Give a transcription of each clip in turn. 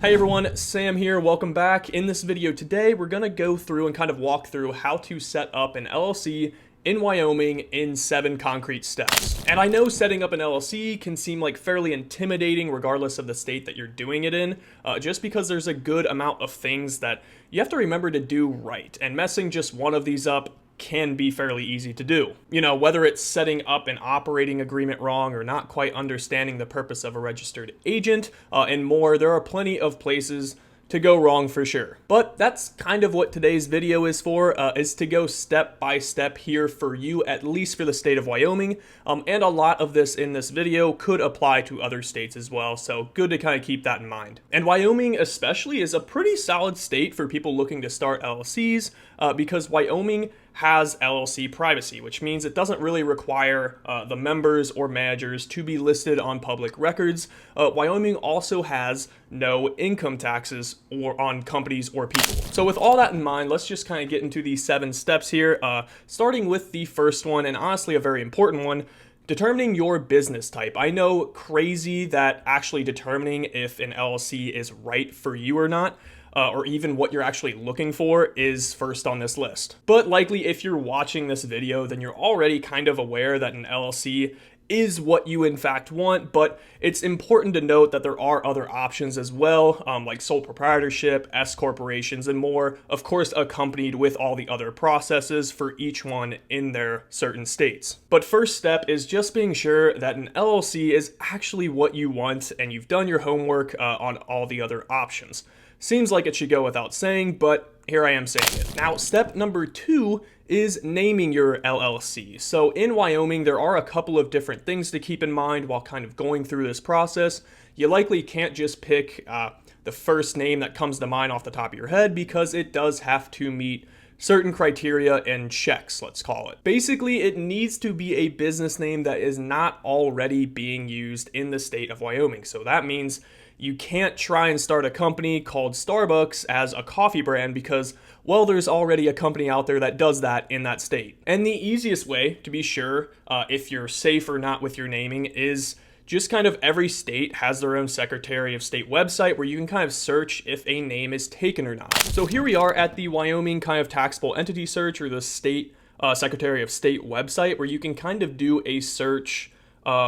Hey everyone, Sam here, welcome back. In this video today, we're gonna go through and kind of walk through how to set up an LLC in Wyoming in 7 concrete steps. And I know setting up an LLC can seem like fairly intimidating regardless of the state that you're doing it in, just because there's a good amount of things that you have to remember to do right, and messing just one of these up can be fairly easy to do. You know, whether it's setting up an operating agreement wrong or not quite understanding the purpose of a registered agent and more, there are plenty of places to go wrong for sure. But that's kind of what today's video is for, is to go step by step here for you, at least for the state of Wyoming. And a lot of this in this video could apply to other states as well, so good to kind of keep that in mind. And Wyoming especially is a pretty solid state for people looking to start LLCs because Wyoming has LLC privacy, which means it doesn't really require the members or managers to be listed on public records. Wyoming also has no income taxes or on companies or people. So with all that in mind, let's just kind of get into these 7 steps here, starting with the first one, and honestly a very important one: determining your business type. I know, crazy that actually determining if an LLC is right for you or not, or even what you're actually looking for, is first on this list. But likely if you're watching this video, then you're already kind of aware that an LLC is what you in fact want, but it's important to note that there are other options as well, like sole proprietorship, S corporations, and more, of course accompanied with all the other processes for each one in their certain states. But first step is just being sure that an LLC is actually what you want and you've done your homework on all the other options. Seems like it should go without saying, but here I am saying it. Now, step number 2 is naming your LLC. So in Wyoming, there are a couple of different things to keep in mind while kind of going through this process. You likely can't just pick the first name that comes to mind off the top of your head, because it does have to meet certain criteria and checks, let's call it. Basically, it needs to be a business name that is not already being used in the state of Wyoming. So that means you can't try and start a company called Starbucks as a coffee brand because, well, there's already a company out there that does that in that state. And the easiest way to be sure if you're safe or not with your naming is just kind of every state has their own Secretary of State website where you can kind of search if a name is taken or not. So here we are at the Wyoming kind of taxable entity search, or the state Secretary of State website, where you can kind of do a search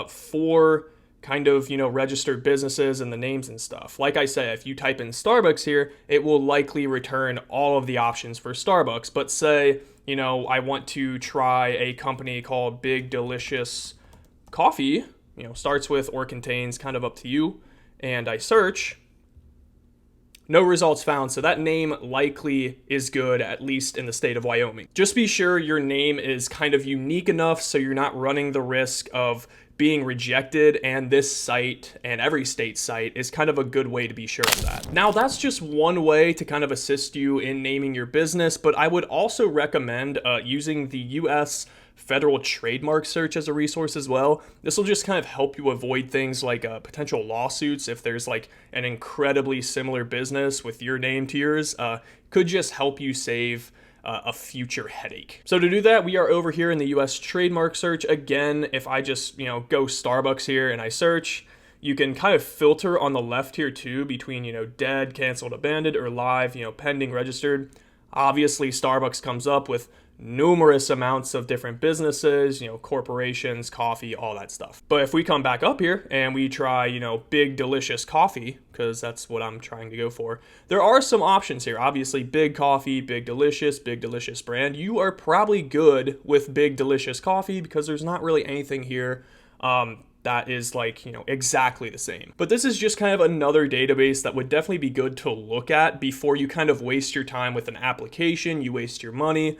for kind of, you know, registered businesses and the names and stuff. Like I said, if you type in Starbucks here, it will likely return all of the options for Starbucks. But say, you know, I want to try a company called Big Delicious Coffee, you know, starts with or contains, kind of up to you, and I search, no results found. So that name likely is good, at least in the state of Wyoming. Just be sure your name is kind of unique enough so you're not running the risk of being rejected, and this site and every state site is kind of a good way to be sure of that. Now, that's just one way to kind of assist you in naming your business, but I would also recommend using the US federal trademark search as a resource as well. This will just kind of help you avoid things like potential lawsuits if there's like an incredibly similar business with your name to yours. Could just help you save a future headache. So to do that, we are over here in the US trademark search. Again, if I just, you know, go Starbucks here and I search, you can kind of filter on the left here too between, you know, dead, canceled, abandoned, or live, you know, pending, registered. Obviously, Starbucks comes up with numerous amounts of different businesses, you know, corporations, coffee, all that stuff. But if we come back up here and we try, you know, Big Delicious Coffee, because that's what I'm trying to go for, there are some options here. Obviously, Big Coffee, Big Delicious brand. You are probably good with Big Delicious Coffee because there's not really anything here that is like, you know, exactly the same. But this is just kind of another database that would definitely be good to look at before you kind of waste your time with an application, you waste your money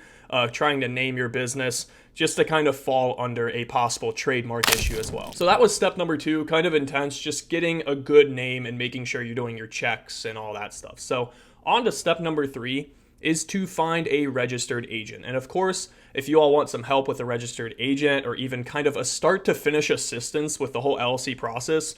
trying to name your business, just to kind of fall under a possible trademark issue as well. So that was step number 2, kind of intense, just getting a good name and making sure you're doing your checks and all that stuff. So on to step number 3 is to find a registered agent. And of course, if you all want some help with a registered agent, or even kind of a start to finish assistance with the whole LLC process,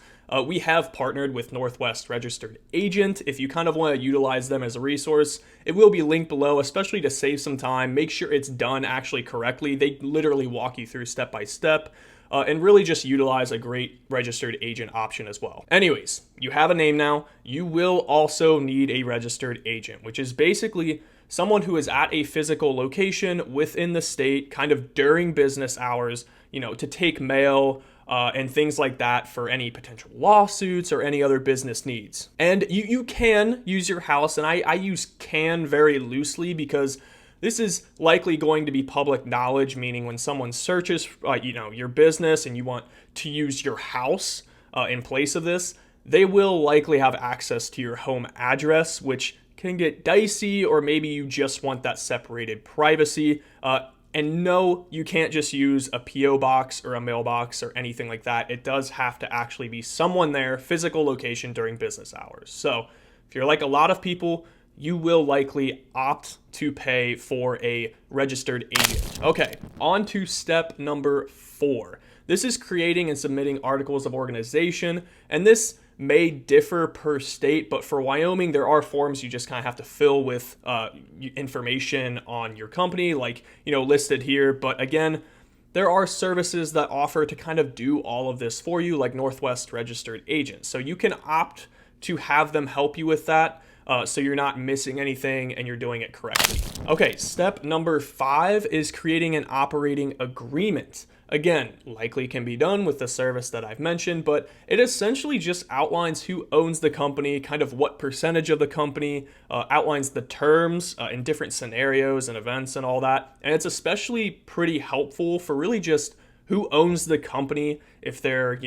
we have partnered with Northwest Registered Agent. If you kind of want to utilize them as a resource, it will be linked below, especially to save some time. Make sure it's done actually correctly. They literally walk you through step by step. and really just utilize a great registered agent option as well. Anyways, you have a name now. You will also need a registered agent, which is basically someone who is at a physical location within the state, kind of during business hours, to take mail, and things like that for any potential lawsuits or any other business needs. And you can use your house, and I use can very loosely because this is likely going to be public knowledge, meaning when someone searches your business and you want to use your house in place of this, they will likely have access to your home address, which can get dicey, or maybe you just want that separated privacy. And no, you can't just use a PO box or a mailbox or anything like that. It does have to actually be someone there, physical location during business hours. So if you're like a lot of people, you will likely opt to pay for a registered agent. Okay, on to step number 4. This is creating and submitting articles of organization, and this may differ per state, but for Wyoming, there are forms you just kind of have to fill with information on your company, like, listed here. But again, there are services that offer to kind of do all of this for you, like Northwest Registered Agents. So you can opt to have them help you with that, so you're not missing anything and you're doing it correctly. Okay, step number 5 is creating an operating agreement. Again, likely can be done with the service that I've mentioned, but it essentially just outlines who owns the company, kind of what percentage of the company, outlines the terms in different scenarios and events and all that. And it's especially pretty helpful for really just who owns the company, if they're,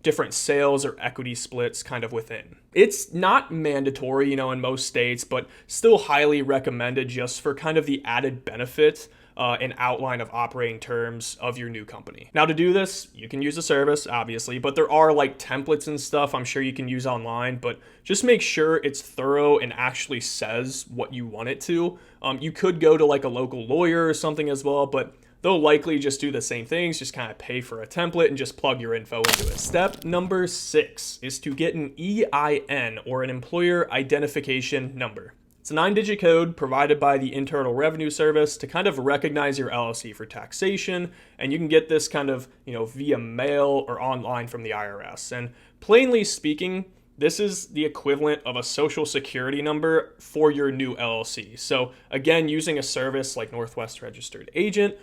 different sales or equity splits kind of within. It's not mandatory, in most states, but still highly recommended just for kind of the added benefit an outline of operating terms of your new company. Now, to do this, you can use a service, obviously, but there are like templates and stuff I'm sure you can use online, but just make sure it's thorough and actually says what you want it to. You could go to like a local lawyer or something as well, but they'll likely just do the same things, just kind of pay for a template and just plug your info into it. Step number 6 is to get an EIN, or an employer identification number. It's a 9-digit code provided by the Internal Revenue Service to kind of recognize your LLC for taxation, and you can get this kind of, via mail or online from the IRS. And plainly speaking, this is the equivalent of a social security number for your new LLC. So again, using a service like Northwest Registered Agent,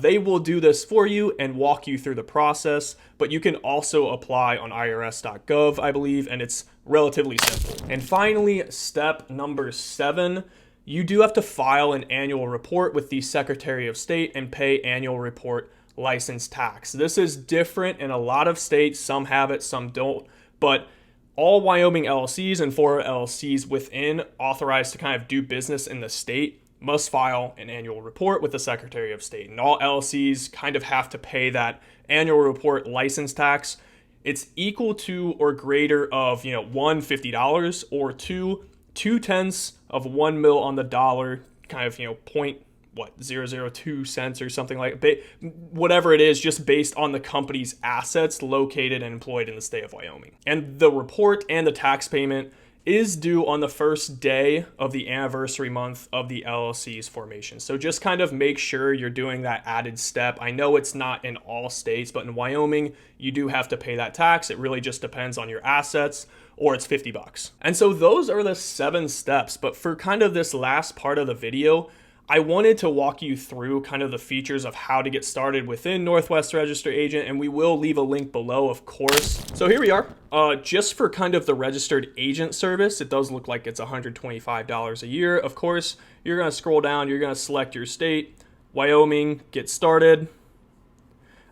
they will do this for you and walk you through the process, but you can also apply on irs.gov, I believe, and it's relatively simple. And finally, step number 7, you do have to file an annual report with the Secretary of State and pay annual report license tax. This is different in a lot of states. Some have it, some don't, but all Wyoming LLCs and 4 LLCs within authorized to kind of do business in the state must file an annual report with the Secretary of State. And all LLCs kind of have to pay that annual report license tax. It's equal to or greater of, one, $50, or two, 2/10 of 1 mil on the dollar, kind of, 0.002 cents or something like that. Whatever it is, just based on the company's assets located and employed in the state of Wyoming. And the report and the tax payment is due on the first day of the anniversary month of the LLC's formation. So just kind of make sure you're doing that added step. I know it's not in all states, but in Wyoming, you do have to pay that tax. It really just depends on your assets, or it's $50. And so those are the 7 steps. But for kind of this last part of the video, I wanted to walk you through kind of the features of how to get started within Northwest Registered Agent, and we will leave a link below, of course. So here we are. Just for kind of the registered agent service, it does look like it's $125 a year. Of course, you're going to scroll down, you're going to select your state, Wyoming, get started.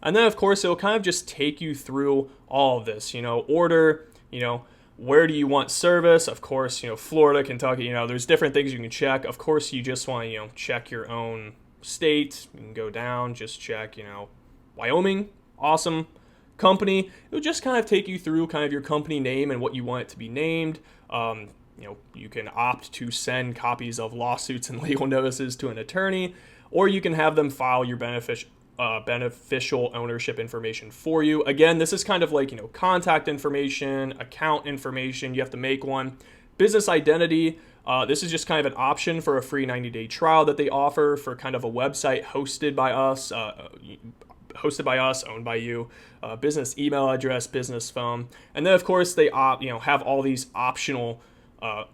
And then, of course, it'll kind of just take you through all of this, order, where do you want service? Of course, Florida, Kentucky, there's different things you can check. Of course, you just want to, check your own state. You can go down, just check, Wyoming, awesome. Company, it'll just kind of take you through kind of your company name and what you want it to be named. You can opt to send copies of lawsuits and legal notices to an attorney, or you can have them file your beneficial ownership information for you. Again, this is kind of like, contact information, account information. You have to make one. Business identity. This is just kind of an option for a free 90-day trial that they offer for kind of a website hosted by us. hosted by us, owned by you, business email address, business phone, and then of course they have all these optional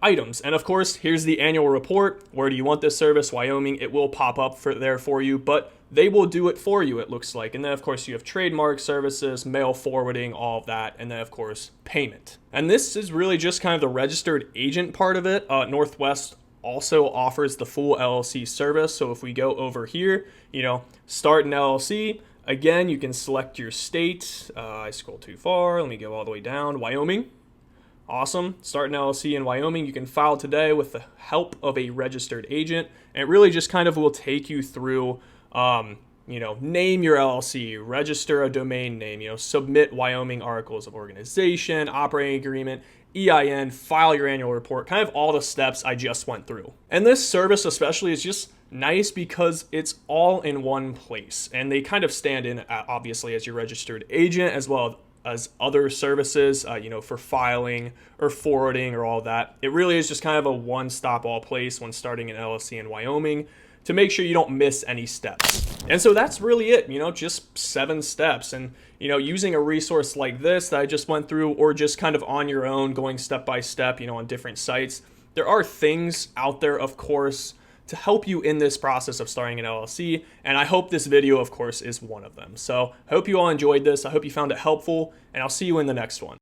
items. And of course, here's the annual report. Where do you want this service? Wyoming. It will pop up there for you, but they will do it for you, it looks like. And then of course you have trademark services, mail forwarding, all of that, and then of course payment. And this is really just kind of the registered agent part of it. Northwest also offers the full LLC service. So if we go over here, start an LLC. Again, you can select your state. I scroll too far. Let me go all the way down. Wyoming. Awesome. Start an LLC in Wyoming. You can file today with the help of a registered agent. And it really just kind of will take you through, name your LLC, register a domain name, submit Wyoming articles of organization, operating agreement, EIN, file your annual report, kind of all the steps I just went through. And this service especially is just nice because it's all in one place. And they kind of stand in, obviously, as your registered agent, as well as other services, for filing or forwarding or all that. It really is just kind of a one-stop all place when starting an LLC in Wyoming to make sure you don't miss any steps. And so that's really it, just 7 steps. And, using a resource like this that I just went through, or just kind of on your own, going step by step, on different sites, there are things out there, of course, to help you in this process of starting an LLC. And I hope this video, of course, is one of them. So I hope you all enjoyed this. I hope you found it helpful, and I'll see you in the next one.